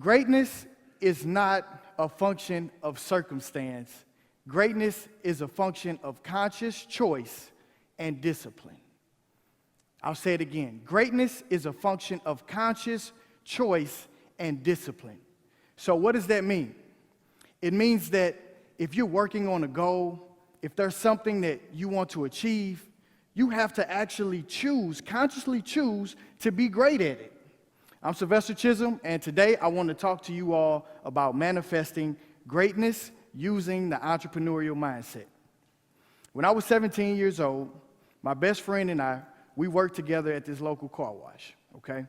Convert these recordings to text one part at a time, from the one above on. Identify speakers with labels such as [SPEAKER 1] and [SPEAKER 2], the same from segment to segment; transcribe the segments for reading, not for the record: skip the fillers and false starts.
[SPEAKER 1] Greatness is not a function of circumstance. Greatness is a function of conscious choice and discipline. I'll say it again. Greatness is a function of conscious choice and discipline. So what does that mean? It means that if you're working on a goal, if there's something that you want to achieve, you have to actually consciously choose to be great at it. I'm Sylvester Chisom, and today I want to talk to you all about manifesting greatness using the entrepreneurial mindset. When I was 17 years old, my best friend and I, we worked together at this local car wash, okay?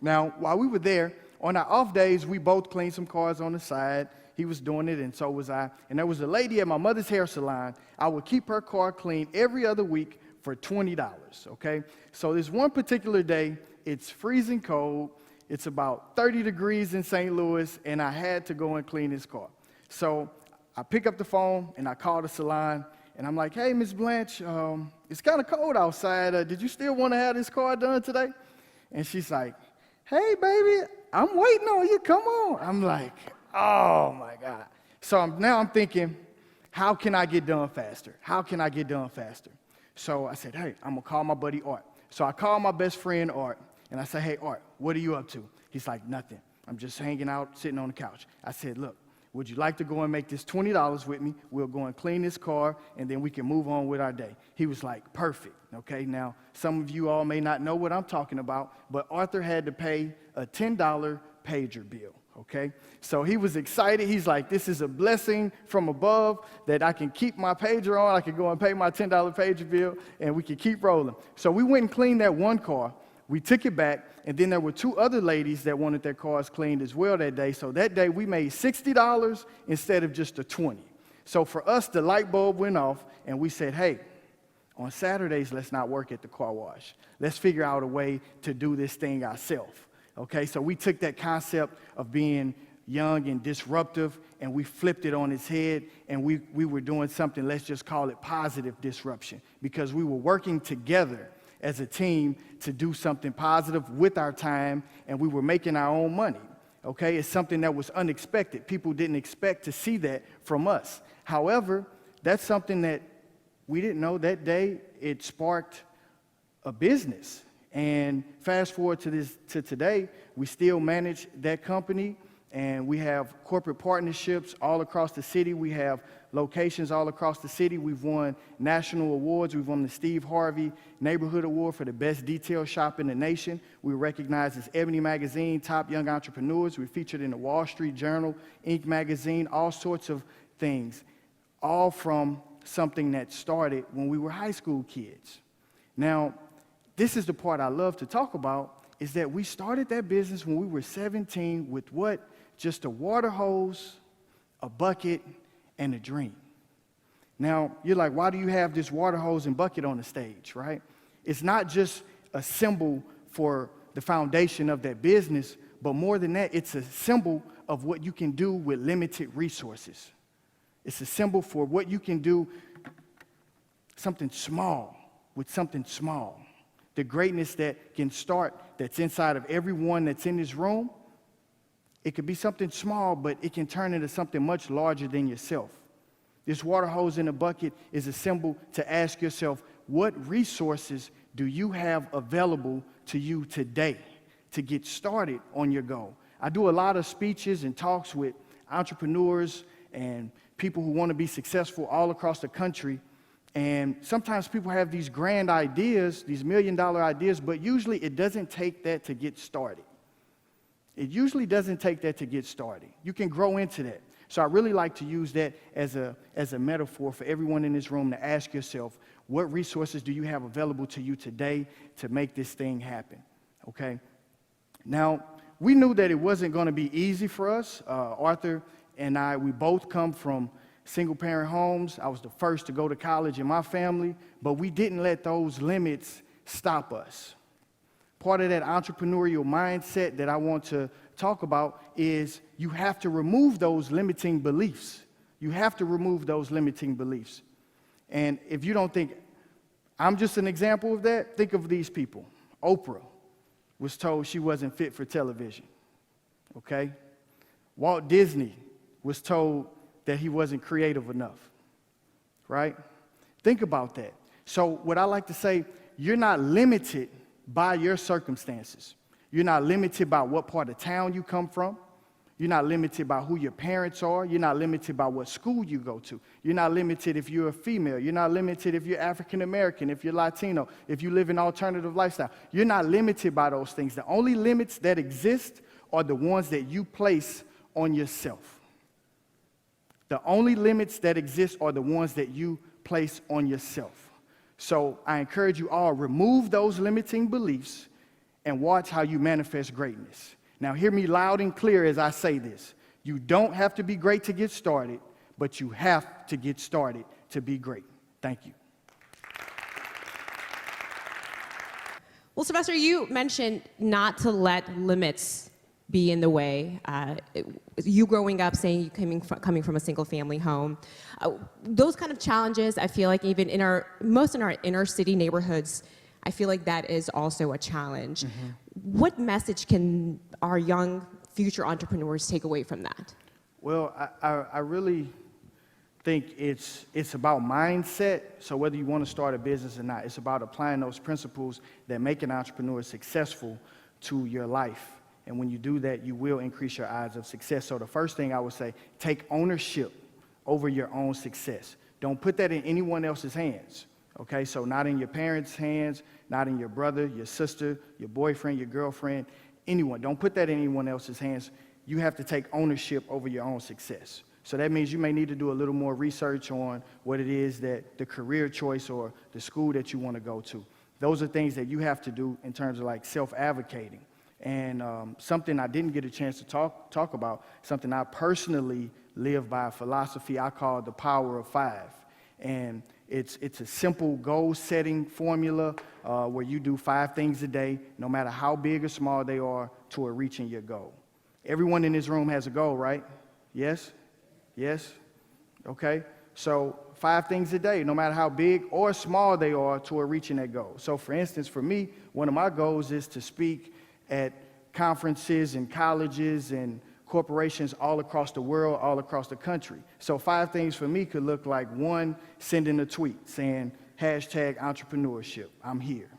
[SPEAKER 1] Now, while we were there, on our off days, we both cleaned some cars on the side. He was doing it, and so was I. And there was a lady at my mother's hair salon. I would keep her car clean every other week for $20, okay? So this one particular day, it's freezing cold. It's about 30 degrees in St. Louis, and I had to go and clean his car. So I pick up the phone, and I call the salon, and I'm like, hey, Miss Blanche, it's kind of cold outside. Did you still want to have this car done today? And she's like, hey, baby, I'm waiting on you. Come on. I'm like, oh, my God. So now I'm thinking, how can I get done faster? How can I get done faster? So I said, hey, I'm going to call my buddy Art. So I called my best friend Art, and I said, hey, Art, what are you up to? He's like, nothing. I'm just hanging out, sitting on the couch. I said, look, would you like to go and make this $20 with me? We'll go and clean this car, and then we can move on with our day. He was like, perfect. Okay, now, some of you all may not know what I'm talking about, but Arthur had to pay a $10 pager bill, okay? So he was excited. He's like, this is a blessing from above that I can keep my pager on. I can go and pay my $10 pager bill, and we can keep rolling. So we went and cleaned that one car. We took it back, and then there were two other ladies that wanted their cars cleaned as well that day. So that day, we made $60 instead of just a $20. So for us, the light bulb went off, and we said, hey, on Saturdays, let's not work at the car wash. Let's figure out a way to do this thing ourselves, okay? So we took that concept of being young and disruptive, and we flipped it on its head, and we were doing something, let's just call it positive disruption, because we were working together as a team to do something positive with our time, and we were making our own money, okay? It's something that was unexpected. People didn't expect to see that from us. However, that's something that we didn't know that day. It sparked a business. And fast forward to today, we still manage that company, and we have corporate partnerships all across the city. We have locations all across the city. We've won national awards. We've won the Steve Harvey Neighborhood Award for the best detail shop in the nation. We were recognized as Ebony Magazine Top Young Entrepreneurs. We're featured in the Wall Street Journal, Inc. Magazine, all sorts of things, all from something that started when we were high school kids. Now, this is the part I love to talk about, is that we started that business when we were 17 with what? Just a water hose, a bucket, and a dream. Now, you're like, why do you have this water hose and bucket on the stage, right? It's not just a symbol for the foundation of that business, but more than that, it's a symbol of what you can do with limited resources. It's a symbol for what you can do, something small, with something small. The greatness that can start, that's inside of everyone that's in this room, it could be something small, but it can turn into something much larger than yourself. This water hose in a bucket is a symbol to ask yourself, what resources do you have available to you today to get started on your goal? I do a lot of speeches and talks with entrepreneurs and people who want to be successful all across the country. And sometimes people have these grand ideas, these $1 million ideas, but usually it doesn't take that to get started. It usually doesn't take that to get started. You can grow into that. So I really like to use that as a metaphor for everyone in this room to ask yourself, what resources do you have available to you today to make this thing happen, okay? Now, we knew that it wasn't going to be easy for us. Arthur and I, we both come from single-parent homes. I was the first to go to college in my family, but we didn't let those limits stop us. Part of that entrepreneurial mindset that I want to talk about is you have to remove those limiting beliefs. You have to remove those limiting beliefs. And if you don't think I'm just an example of that, think of these people. Oprah was told she wasn't fit for television. okay? Walt Disney was told that he wasn't creative enough, right? Think about that. So what I like to say, you're not limited by your circumstances. You're not limited by what part of town you come from. You're not limited by who your parents are. You're not limited by what school you go to. You're not limited if you're a female. You're not limited if you're African American, if you're Latino, if you live an alternative lifestyle. You're not limited by those things. The only limits that exist are the ones that you place on yourself. The only limits that exist are the ones that you place on yourself. So I encourage you all, remove those limiting beliefs and watch how you manifest greatness. Now, hear me loud and clear as I say this. You don't have to be great to get started, but you have to get started to be great. Thank you.
[SPEAKER 2] Well, Sylvester, you mentioned not to let limits be in the way. You growing up, saying you coming from a single-family home, those kind of challenges, I feel like even in our inner city neighborhoods, I feel like that is also a challenge. Mm-hmm. What message can our young future entrepreneurs take away from that? Well,
[SPEAKER 1] I really think it's about mindset. So whether you want to start a business or not, it's about applying those principles that make an entrepreneur successful to your life. And when you do that, you will increase your odds of success. So the first thing I would say, take ownership over your own success. Don't put that in anyone else's hands. Okay, so not in your parents' hands, not in your brother, your sister, your boyfriend, your girlfriend, anyone. Don't put that in anyone else's hands. You have to take ownership over your own success. So that means you may need to do a little more research on what it is that the career choice or the school that you want to go to. Those are things that you have to do in terms of like self-advocating. And something I didn't get a chance to talk about, something I personally live by, a philosophy I call the power of 5. And it's a simple goal-setting formula where you do 5 things a day, no matter how big or small they are, toward reaching your goal. Everyone in this room has a goal, right? Yes? Yes? Okay. So 5 things a day, no matter how big or small they are, toward reaching that goal. So for instance, for me, one of my goals is to speak at conferences and colleges and corporations all across the world, all across the country. So 5 things for me could look like: 1, sending a tweet saying, #entrepreneurship, I'm here.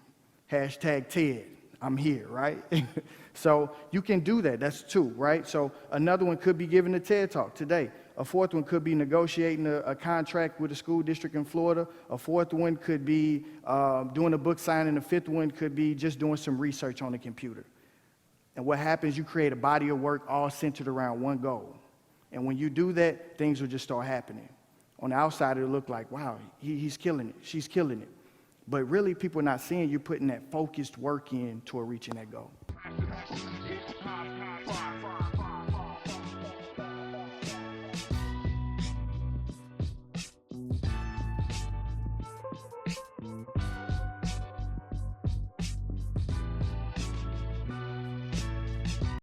[SPEAKER 1] #TED, I'm here, right? So you can do that. That's 2, right? So another one could be giving a TED Talk today. A 4th one could be negotiating a contract with a school district in Florida. A 4th one could be doing a book signing. A 5th one could be just doing some research on the computer. And what happens, you create a body of work all centered around one goal. And when you do that, things will just start happening. On the outside, it'll look like, wow, he's killing it, she's killing it. But really, people are not seeing you putting that focused work in toward reaching that goal.